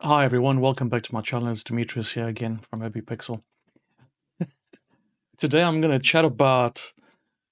Hi everyone, welcome back to my channel. It's Demetrius here again from OBPixel. Today I'm going to chat about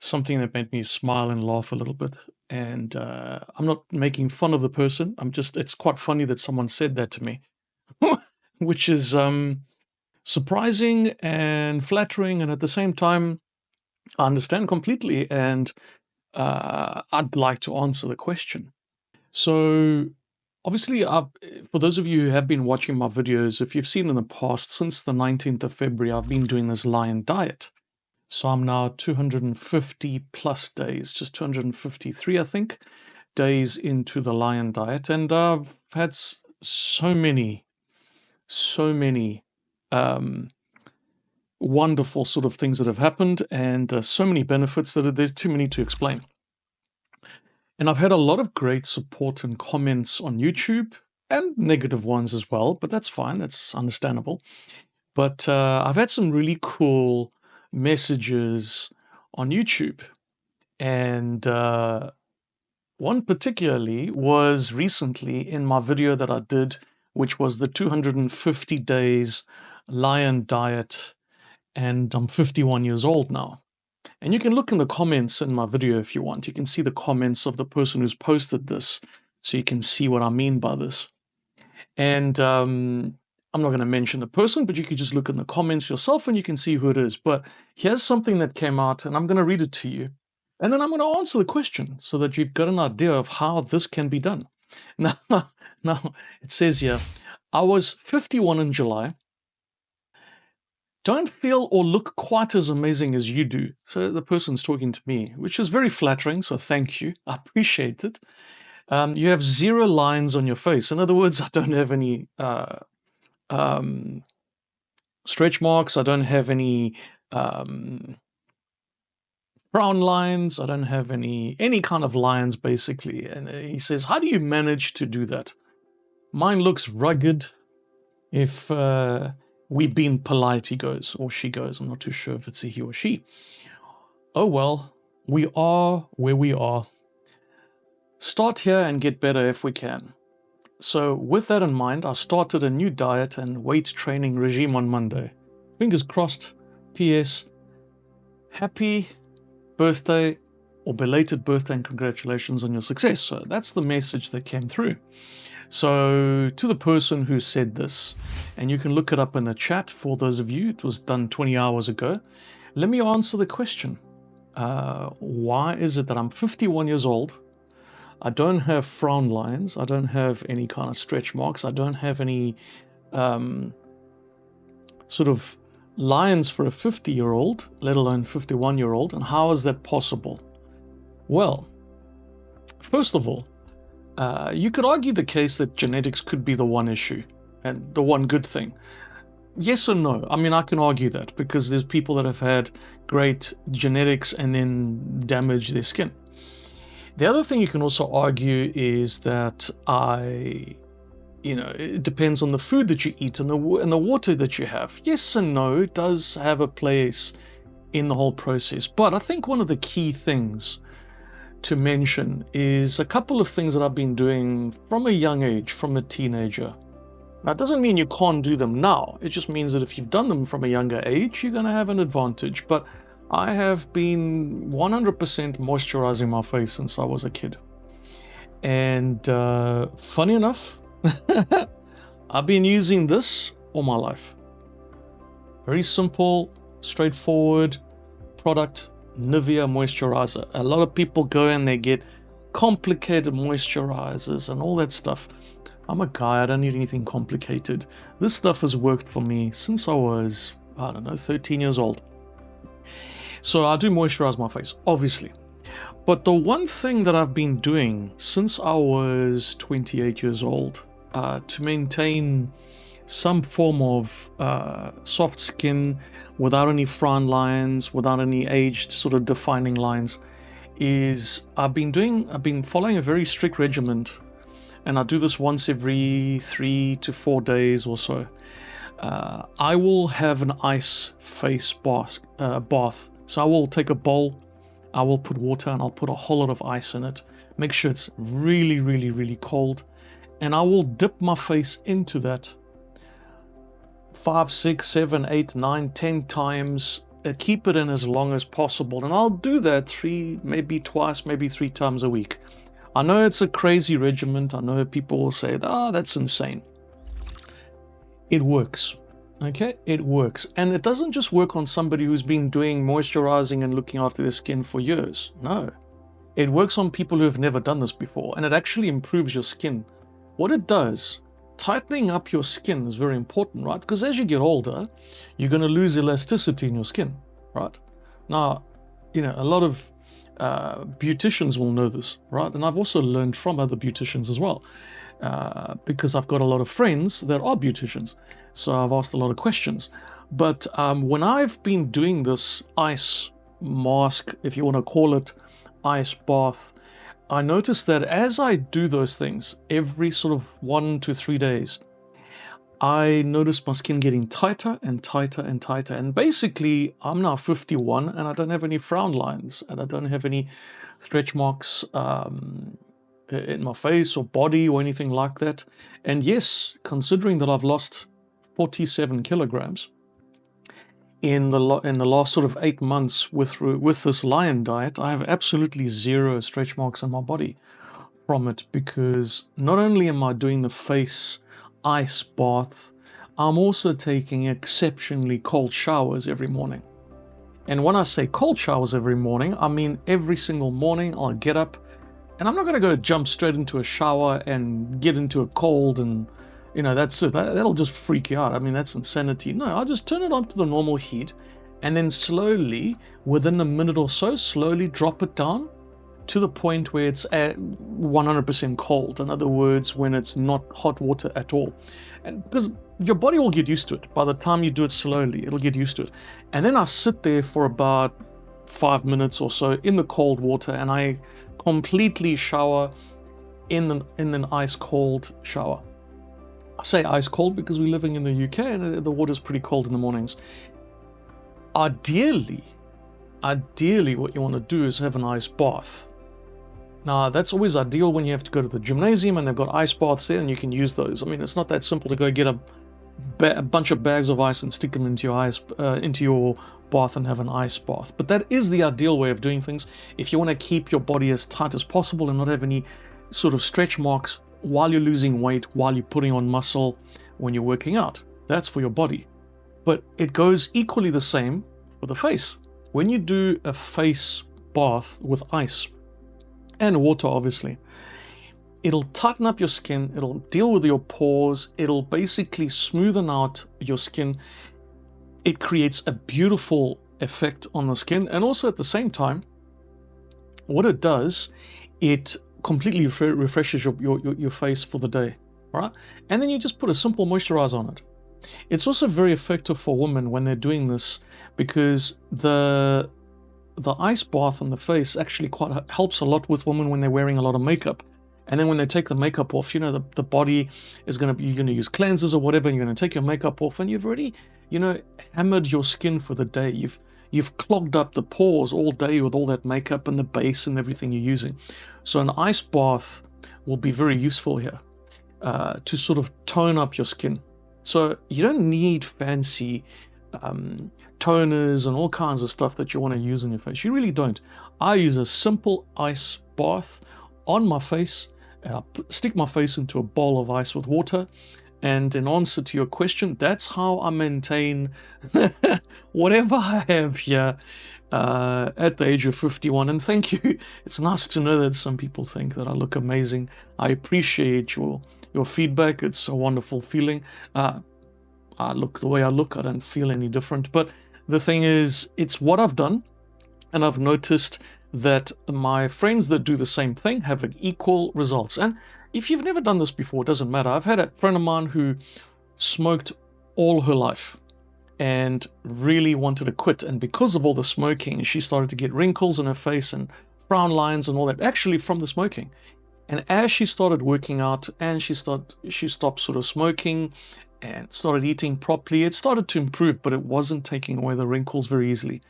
something that made me smile and laugh a little bit. And I'm not making fun of the person. It's quite funny that someone said that to me, which is surprising and flattering. And at the same time, I understand completely. And I'd like to answer the question. So obviously, for those of you who have been watching my videos, if you've seen in the past, since the 19th of February, I've been doing this lion diet. So I'm now 250 plus days, just 253, I think, days into the lion diet. And I've had so many wonderful sort of things that have happened and so many benefits that there's too many to explain. And I've had a lot of great support and comments on YouTube and negative ones as well, but that's fine. That's understandable. But I've had some really cool messages on YouTube. And one particularly was recently in my video that I did, which was the 250 days lion diet. And I'm 51 years old now. And you can look in the comments in my video if you want. You can see the comments of the person who's posted this, so you can see what I mean by this. And I'm not going to mention the person, but you can just look in the comments yourself and you can see who it is. But here's something that came out, and I'm going to read it to you. And then I'm going to answer the question so that you've got an idea of how this can be done. Now, it says here, I was 51 in July. Don't feel or look quite as amazing as you do. The person's talking to me, which is very flattering, so thank you. I appreciate it. You have 0 lines on your face. In other words, I don't have any stretch marks. I don't have any frown lines. I don't have any kind of lines, basically. And he says, how do you manage to do that? Mine looks rugged. If we've been polite, he goes, or she goes. I'm not too sure if it's a he or she. Oh well, we are where we are. Start here and get better if we can. So with that in mind, I started a new diet and weight training regime on Monday. Fingers crossed. P.S. Happy birthday or belated birthday and congratulations on your success. So that's the message that came through. So to the person who said this, and you can look it up in the chat for those of you, it was done 20 hours ago. Let me answer the question. Why is it that I'm 51 years old? I don't have frown lines. I don't have any kind of stretch marks. I don't have any sort of lines for a 50-year-old, let alone 51-year-old. And how is that possible? Well, first of all, you could argue the case that genetics could be the one issue and the one good thing. Yes or no? I mean, I can argue that because there's people that have had great genetics and then damage their skin. The other thing you can also argue is that it depends on the food that you eat and the water that you have. Yes and no, it does have a place in the whole process. But I think one of the key things to mention is a couple of things that I've been doing from a young age, from a teenager. Now, it doesn't mean you can't do them now. It just means that if you've done them from a younger age, you're going to have an advantage. But I have been 100% moisturizing my face since I was a kid. And funny enough, I've been using this all my life. Very simple, straightforward product. Nivea moisturizer. A lot of people go and they get complicated moisturizers and all that stuff. I'm a guy, I don't need anything complicated. This stuff has worked for me since I was, 13 years old. So I do moisturize my face, obviously. But the one thing that I've been doing since I was 28 years old to maintain some form of soft skin without any frown lines, without any aged sort of defining lines, is I've been following a very strict regimen, and I do this once every 3 to 4 days or so. I will have an ice face bath. So I will take a bowl, I will put water, and I'll put a whole lot of ice in it. Make sure it's really, really, really cold. and I will dip my face into that 5, 6, 7, 8, 9, 10 times, keep it in as long as possible. And I'll do that 3, maybe twice, maybe 3 times a week. I know it's a crazy regimen. I know people will say, that's insane. It works. Okay, it works. And it doesn't just work on somebody who's been doing moisturizing and looking after their skin for years. No, it works on people who have never done this before, and it actually improves your skin. What it does, tightening up your skin is very important, right? Because as you get older, you're going to lose elasticity in your skin, right? Now, a lot of beauticians will know this, right? And I've also learned from other beauticians as well, because I've got a lot of friends that are beauticians. So I've asked a lot of questions. But when I've been doing this ice mask, if you want to call it ice bath, I noticed that as I do those things every sort of 1 to 3 days, I noticed my skin getting tighter and tighter and tighter. And basically, I'm now 51 and I don't have any frown lines and I don't have any stretch marks in my face or body or anything like that. And yes, considering that I've lost 47 kilograms in the last sort of 8 months with this lion diet, I have absolutely 0 stretch marks on my body from it, because not only am I doing the face ice bath, I'm also taking exceptionally cold showers every morning. And when I say cold showers every morning, I mean every single morning I'll get up, and I'm not going to go jump straight into a shower and get into a cold and that's it. That'll just freak you out. I mean, that's insanity. No, I'll just turn it on to the normal heat and then slowly, within a minute or so, slowly drop it down to the point where it's at 100% cold. In other words, when it's not hot water at all. And because your body will get used to it. By the time you do it slowly, it'll get used to it. And then I sit there for about 5 minutes or so in the cold water, and I completely shower in an ice cold shower. I say ice cold because we're living in the UK and the water's pretty cold in the mornings. Ideally, what you want to do is have an ice bath. Now, that's always ideal when you have to go to the gymnasium and they've got ice baths there and you can use those. I mean, it's not that simple to go get a bunch of bags of ice and stick them into your bath and have an ice bath. But that is the ideal way of doing things if you want to keep your body as tight as possible and not have any sort of stretch marks while you're losing weight, while you're putting on muscle, when you're working out. That's for your body. But it goes equally the same for the face. When you do a face bath with ice and water, obviously, it'll tighten up your skin, it'll deal with your pores, it'll basically smoothen out your skin. It creates a beautiful effect on the skin, and also at the same time, what it does, it completely refreshes your face for the day, right? And then you just put a simple moisturizer on it. It's also very effective for women when they're doing this, because the ice bath on the face actually quite helps a lot with women when they're wearing a lot of makeup. And then when they take the makeup off, the body is you're going to use cleansers or whatever, and you're going to take your makeup off, and you've already, hammered your skin for the day. You've clogged up the pores all day with all that makeup and the base and everything you're using. So an ice bath will be very useful here to sort of tone up your skin. So you don't need fancy toners and all kinds of stuff that you want to use on your face. You really don't. I use a simple ice bath on my face. I stick my face into a bowl of ice with water. And in answer to your question, that's how I maintain whatever I have here at the age of 51. And thank you. It's nice to know that some people think that I look amazing. I appreciate your feedback. It's a wonderful feeling. I look the way I look. I don't feel any different. But the thing is, it's what I've done. And I've noticed that my friends that do the same thing have equal results. And if you've never done this before, it doesn't matter. I've had a friend of mine who smoked all her life and really wanted to quit. And because of all the smoking, she started to get wrinkles in her face and frown lines and all that, actually from the smoking. And as she started working out and she stopped sort of smoking and started eating properly, it started to improve, but it wasn't taking away the wrinkles very easily.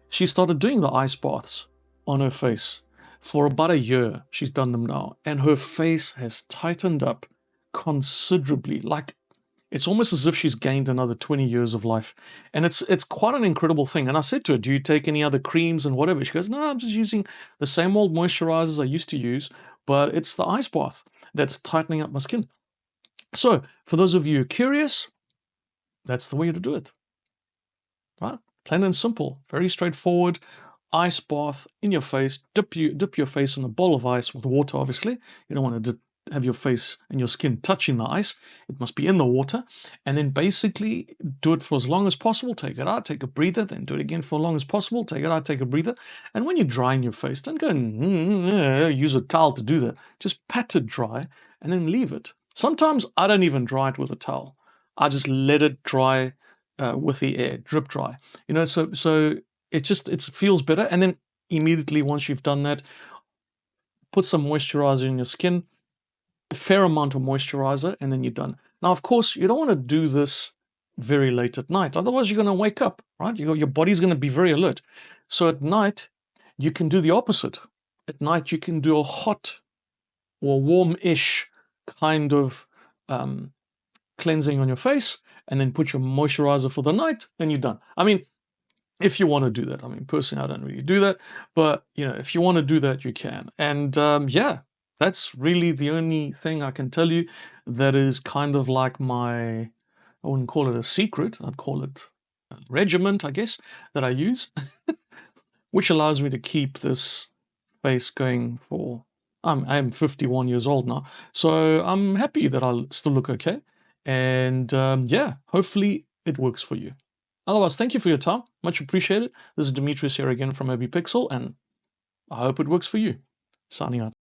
She started doing the ice baths on her face. For about a year, she's done them now, and her face has tightened up considerably. Like, it's almost as if she's gained another 20 years of life. And it's quite an incredible thing. And I said to her, do you take any other creams and whatever? She goes, no, I'm just using the same old moisturizers I used to use, but it's the ice bath that's tightening up my skin. So for those of you curious, that's the way to do it. Right? Plain and simple, very straightforward. Ice bath in your face. Dip your face in a bowl of ice with water, obviously. You don't want to have your face and your skin touching the ice. It must be in the water. And then basically do it for as long as possible. Take it out, take a breather, then do it again for as long as possible. Take it out, take a breather. And when you're drying your face, don't go and use a towel to do that. Just pat it dry and then leave it. Sometimes I don't even dry it with a towel. I just let it dry with the air, drip dry. You know, so it feels better. And then immediately once you've done that, put some moisturizer in your skin, a fair amount of moisturizer, and then you're done. Now, of course, you don't want to do this very late at night. Otherwise, you're going to wake up, right? Your body's going to be very alert. So at night, you can do the opposite. At night, you can do a hot or warm-ish kind of cleansing on your face, and then put your moisturizer for the night, then you're done. I mean, if you want to do that. I mean, personally, I don't really do that, but you know, if you want to do that, you can. And yeah, that's really the only thing I can tell you that is kind of like my, I wouldn't call it a secret, I'd call it a regiment, I guess, that I use, which allows me to keep this face going for, I'm 51 years old now, so I'm happy that I'll still look okay. And yeah, hopefully it works for you. Otherwise, thank you for your time. Much appreciated. This is Demetrius here again from OB Pixel, and I hope it works for you. Signing out.